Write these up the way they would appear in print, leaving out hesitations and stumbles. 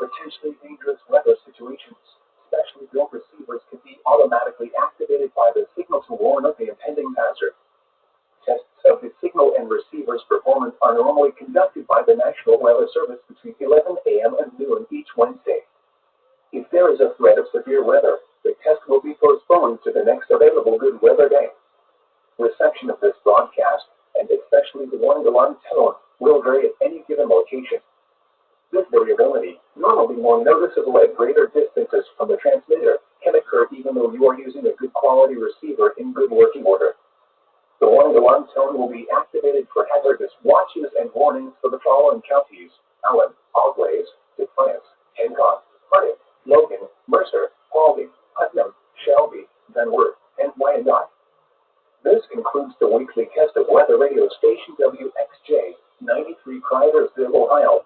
potentially dangerous weather situations. Specially built receivers can be automatically activated by the signal to warn of the impending hazard. Tests of the signal and receiver's performance are normally conducted by the National Weather Service between 11 a.m. and noon each Wednesday. If there is a threat of severe weather, the test will be postponed to the next available good weather day. Reception of this broadcast, and especially the warning alarm tone, will vary at any given location. This variability, normally more noticeable at greater distances from the transmitter, can occur even though you are using a good quality receiver in good working order. The warning alarm tone will be activated for hazardous watches and warnings for the following counties: Allen, Auglaize, Defiance, Hancock, Hardin, Logan, Mercer, Paulding, Putnam, Shelby, Van Wert, and Wyandotte. This concludes the weekly test of weather radio station WXJ 93 Crydersville, Ohio.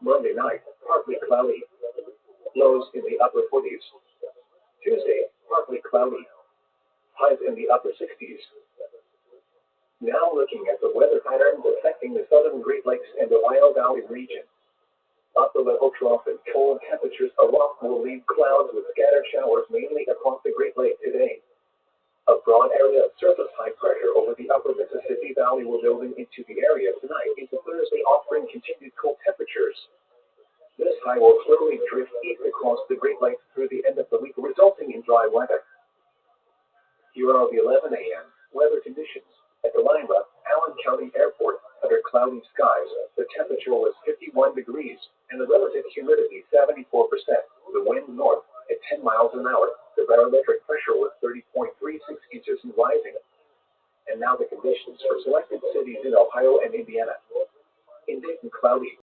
Monday night, partly cloudy. Lows in the upper 40s. Tuesday, partly cloudy. Highs in the upper 60s. Now looking at the weather patterns affecting the southern Great Lakes and Ohio Valley region. Upper level trough and cold temperatures aloft will leave clouds with scattered showers mainly across the Great Lakes today. A broad area of surface high pressure over the upper Mississippi Valley will build into the area tonight into Thursday, offering continued cold temperatures. This high will slowly drift east across the Great Lakes through the end of the week, resulting in dry weather. Here are the 11 a.m. weather conditions. At the Lima, Allen County Airport, under cloudy skies, the temperature was 51 degrees and the relative humidity 74%. The wind north at 10 miles an hour. The barometric pressure was 30.36 inches and rising. And now the conditions for selected cities in Ohio and Indiana. In Dayton, cloudy.